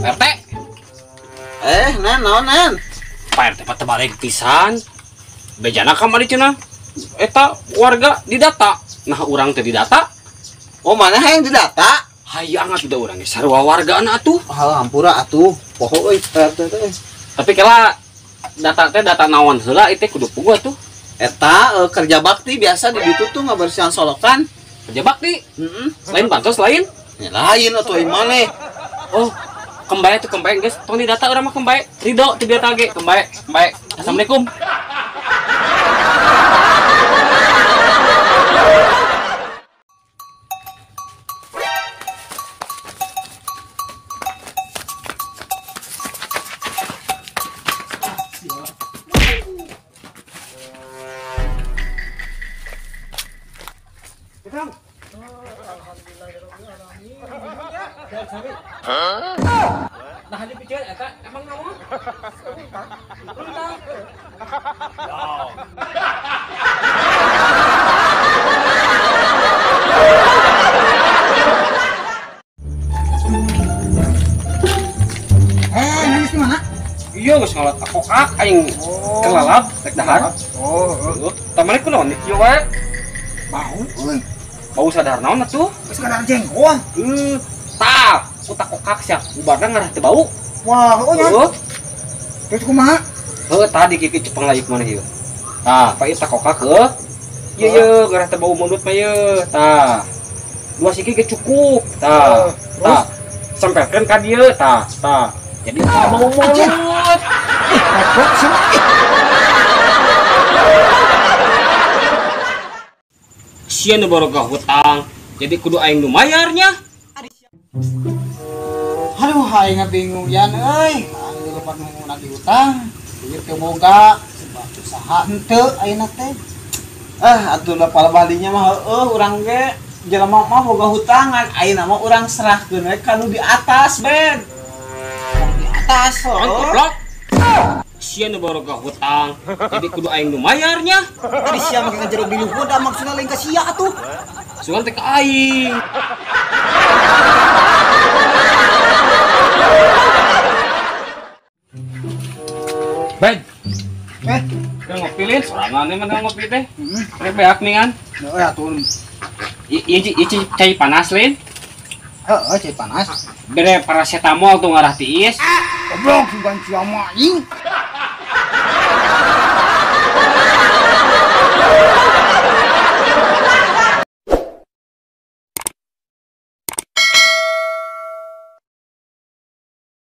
RT. Naon. Pak RT mah teu balik pisan. Bejana ka mah di cenah. Eta warga didata. Nah urang teh didata. Oh, mana yang didata? Hayang atuh urang ge sarua wargana atuh. Hampura atuh. Poho euy RT teh. Tapi kela data teh data naon heula itu kudu puguh atuh. Eta kerja bakti biasa di ditu tuh ngabersihan solokan. Kerja bakti. Lain bantos lain. Ya lain atuh ieu maneh. Oh, kembali tuh kembali guys. Tong di data urang mah kembali. Ridho teu biar tage kembali. Assalamualaikum. Nah, ini pikir eta emang naon? Nangis di mana? Iya, geus ngalat akokak aing kelalap rek dahar. Oh. Tamane kunaon nih kieu wae? Bau euy. Bau sadar naon atuh? Geus kadar jengkol. Tah, utak kokak sia. Ubarna ngarah teu bau. Wah, nya. Terus kumaha? Tadi kiki cepeng layuk mana ieu. Tah, pa ieu tak kokak heuh. Ieu ngarah teu bau mundut mah ieu. Tah. Dua siki ge cukup. Tah. Sampelkeun ka dieu. Tah. Jadi bau mulut. Sia nu boga hutang. Jadi kudu aing nu mayarnya. Aduh, aing bingung yan euy. Aing lupa nu nagih utang. Duit teu boga, sebab usaha henteu ayeuna teh. Atuh da palebadinya mah heueuh urang ge jelema mah boga hutangan. Ayeuna mah urang serahkeun we ka nu di atas, Ben. Di atas, Goblok. Sia nu boga hutang. Jadi kudu aing nu mayarnya. Tadi sia make ngajero biluh da maksudna lain ka sia atuh. Sugan teh ka aing. Ben, yang ngopilin, sorangan nih mana ngopi teh. Rek beak ningan. Heuh atuh. Ieu cai panas lin. Cai panas. Bere paracetamol tuh ngarah tiis. Goblok sugan sia mah aing.